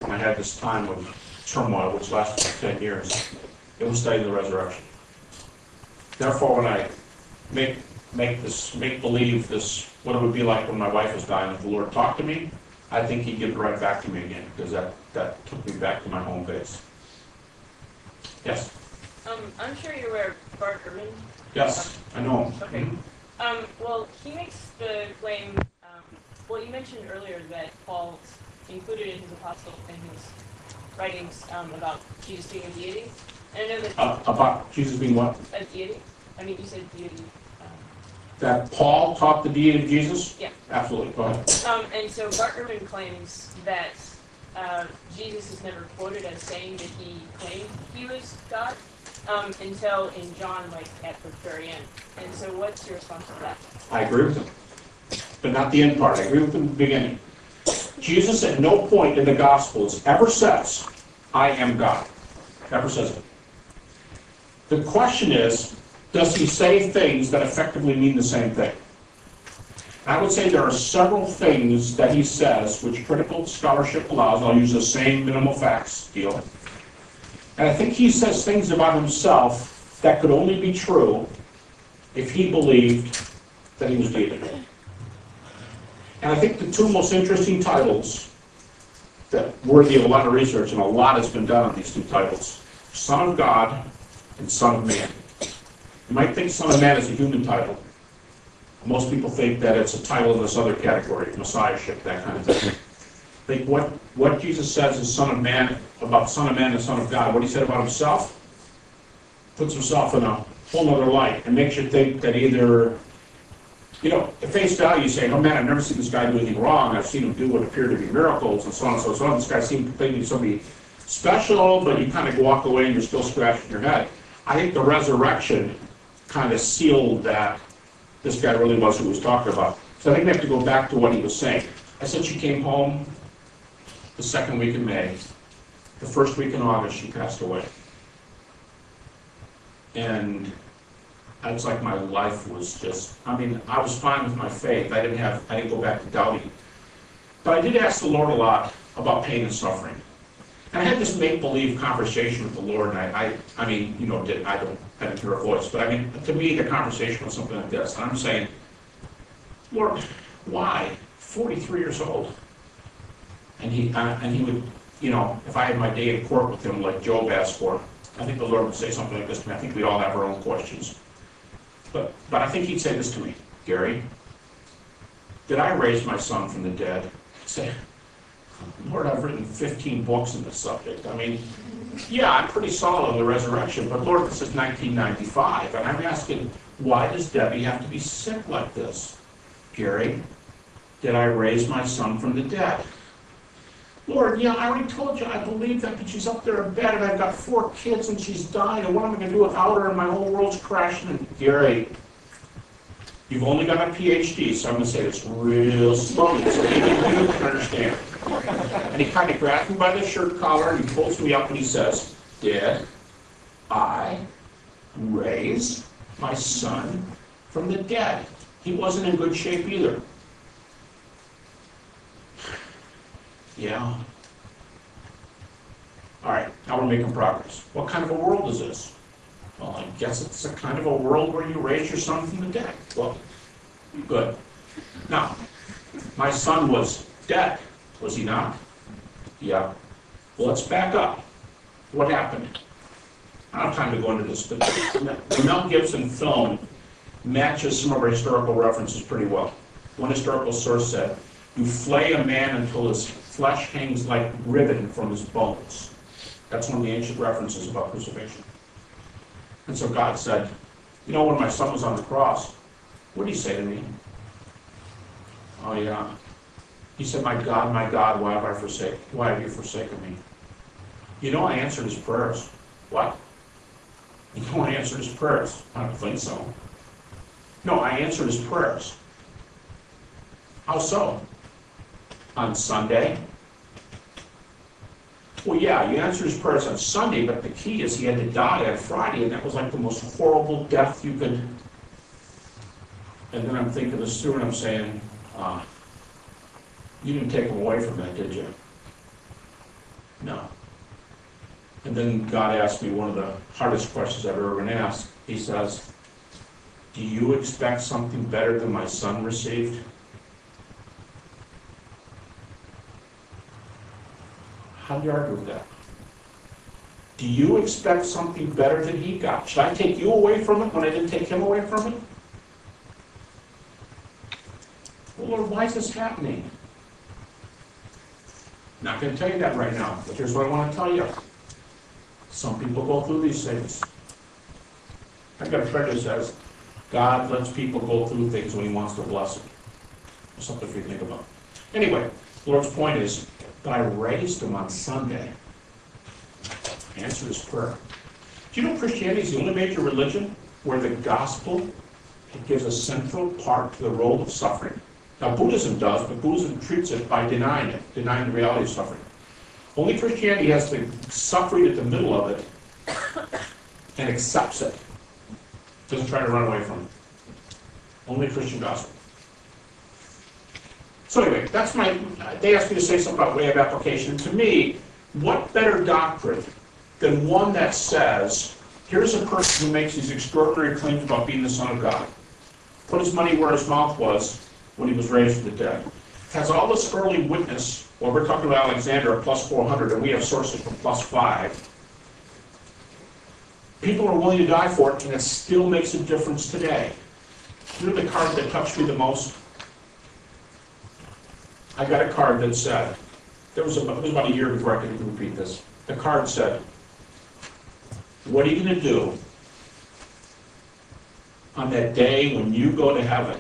and I had this time of turmoil which lasted for 10 years, it was studying the resurrection. Therefore, when I make believe this, what it would be like when my wife was dying, if the Lord talked to me, I think he'd give it right back to me again, because that took me back to my home base. Yes? I'm sure you're aware of Bart Ehrman. Yes, I know him. Okay. Well, he makes the claim, well, you mentioned earlier that Paul included in his apostle and his writings about Jesus being a deity. And I know that... about Jesus being what? A deity? I mean, you said deity. That Paul taught the deity of Jesus? Yeah. Absolutely. Go ahead. And so Bart Ehrman claims that Jesus is never quoted as saying that he claimed he was God until in John, like at the very end. And so what's your response to that? I agree with him, but not the end part. I agree with him in the beginning. Jesus at no point in the Gospels ever says, I am God. Never says it. The question is, does he say things that effectively mean the same thing? I would say there are several things that he says which critical scholarship allows. I'll use the same minimal facts deal. And I think he says things about himself that could only be true if he believed that he was deity. And I think the two most interesting titles that worthy of a lot of research, and a lot has been done on these two titles, Son of God and Son of Man. You might think Son of Man is a human title. Most people think that it's a title in this other category, messiahship, that kind of thing. I think what Jesus says is Son of Man, about Son of Man and Son of God, what he said about himself, puts himself in a whole other light and makes you think that either, at face value, you say, oh man, I've never seen this guy do anything wrong. I've seen him do what appear to be miracles and so on and so on. This guy seems to be somebody special, but you kind of walk away and you're still scratching your head. I think the resurrection kind of sealed that this guy really was who he was talking about. So I think we have to go back to what he was saying. I said she came home the second week in May. The first week in August, she passed away. And it's like my life was just, I was fine with my faith. I didn't go back to doubting. But I did ask the Lord a lot about pain and suffering. And I had this make-believe conversation with the Lord, and I didn't hear a voice, but to me, the conversation was something like this. And I'm saying, Lord, why? 43 years old. And he would, if I had my day in court with him like Job asked for, I think the Lord would say something like this to me. I think we all have our own questions. But I think he'd say this to me, Gary, did I raise my son from the dead? I'd say, Lord, I've written 15 books on this subject. Yeah, I'm pretty solid on the resurrection, but Lord, this is 1995, and I'm asking, why does Debbie have to be sick like this? Gary, did I raise my son from the dead? Lord, yeah, I already told you I believe that, but she's up there in bed, and I've got 4 kids, and she's dying, and what am I going to do without her, and my whole world's crashing, and Gary, you've only got a PhD, so I'm going to say this real slowly, so maybe you can understand. And he kind of grabs me by the shirt collar, and he pulls me up, and he says, did I raise my son from the dead? He wasn't in good shape either. Yeah. All right, now we're making progress. What kind of a world is this? Well, I guess it's a kind of a world where you raise your son from the dead. Well, good. Now, my son was dead, was he not? Yeah. Well, let's back up. What happened? I don't have time to go into this, but the Mel Gibson film matches some of our historical references pretty well. One historical source said, you flay a man until his flesh hangs like ribbon from his bones. That's one of the ancient references about crucifixion. And so God said, when my son was on the cross, what did he say to me? Oh yeah. He said, my God, why have you forsaken me? I answered his prayers. What? I answered his prayers. I don't think so. No, I answered his prayers. How so? On Sunday? Well, yeah, you answered his prayers on Sunday, but the key is he had to die on Friday, and that was like the most horrible death you could... And then I'm thinking this through, and I'm saying, you didn't take him away from that, did you? then God asked me one of the hardest questions I've ever been asked. He says, do you expect something better than my son received? How do you argue with that? Do you expect something better than he got? Should I take you away from it when I didn't take him away from it? Well, Lord, why is this happening? Not going to tell you that right now, but here's what I want to tell you. Some people go through these things. I've got a friend who says, God lets people go through things when he wants to bless them. There's something for you to think about. Anyway, the Lord's point is, that I raised him on Sunday. Answer his prayer. Do you know Christianity is the only major religion where the gospel gives a central part to the role of suffering? Now, Buddhism does, but Buddhism treats it by denying it, denying the reality of suffering. Only Christianity has the suffering at the middle of it and accepts it. Doesn't try to run away from it. Only Christian gospel. So anyway, that's they asked me to say something about way of application. To me, what better doctrine than one that says, here's a person who makes these extraordinary claims about being the Son of God. Put his money where his mouth was when he was raised from the dead. Has all this early witness. Well, we're talking about Alexander at plus 400, and we have sources from plus 5. People are willing to die for it, and it still makes a difference today. You know the card that touched me the most? I got a card that said, it was about a year before I could repeat this. The card said, what are you going to do on that day when you go to heaven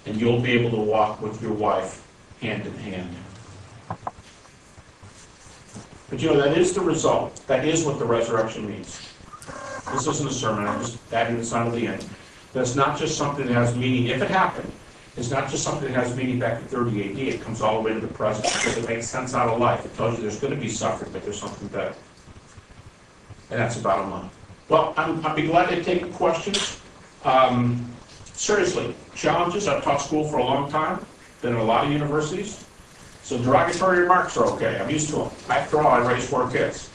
and you'll be able to walk with your wife hand in hand? But you know, that is the result. That is what the resurrection means. This isn't a sermon, I'm just adding this on to the end. That's not just something that has meaning, if it happened. It's not just something that has meaning back in 30 AD. It comes all the way to the present because it makes sense out of life. It tells you there's going to be suffering, but there's something better. And that's the bottom line. Well, I'd be glad to take questions. Seriously, challenges. I've taught school for a long time. Been in a lot of universities. So derogatory remarks are okay. I'm used to them. After all, I raised 4 kids.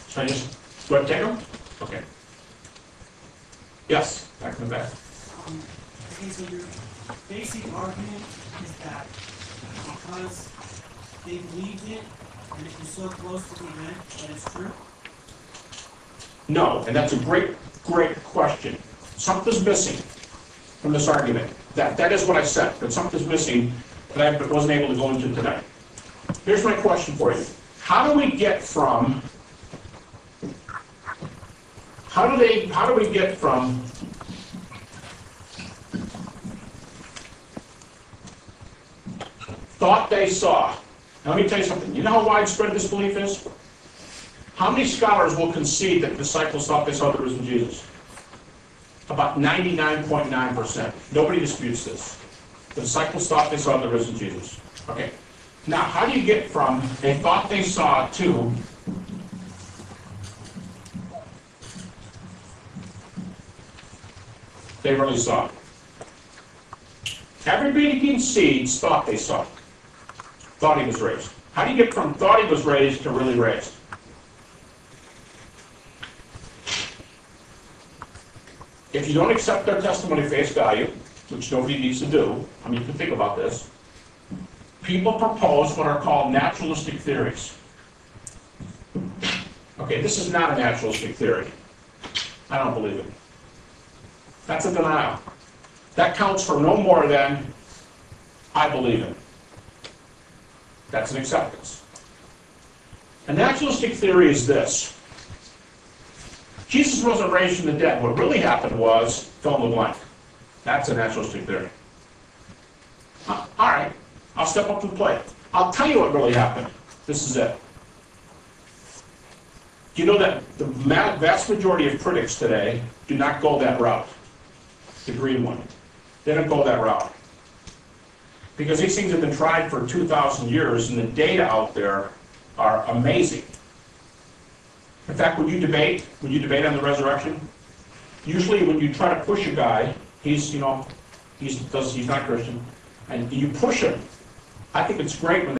Should I just go ahead and take them? Okay. Yes, back in the back. Okay, so your basic argument is that because they believed it and it was so close to the event that it's true? No, and that's a great question. Something's missing from this argument. That is what I said, but something's missing that I wasn't able to go into today. Here's my question for you. How do we get from thought they saw? Now, let me tell you something. You know how widespread this belief is? How many scholars will concede that the disciples thought they saw the risen Jesus? About 99.9%. Nobody disputes this. The disciples thought they saw the risen Jesus. Okay. Now, how do you get from they thought they saw to they really saw it? Everybody concedes thought they saw it. Thought he was raised. How do you get from thought he was raised to really raised? If you don't accept their testimony face value, which nobody needs to do, I mean, you can think about this, people propose what are called naturalistic theories. Okay, this is not a naturalistic theory. I don't believe it. That's a denial. That counts for no more than I believe it. That's an acceptance. A naturalistic theory is this. Jesus wasn't raised from the dead. What really happened was fill in the blank. That's a naturalistic theory. All right, I'll step up to the plate. I'll tell you what really happened. This is it. Do you know that the vast majority of critics today do not go that route? The green one. They don't go that route. Because these things have been tried for 2,000 years, and the data out there are amazing. In fact, when you debate on the resurrection, usually when you try to push a guy, he's not Christian, and you push him. I think it's great when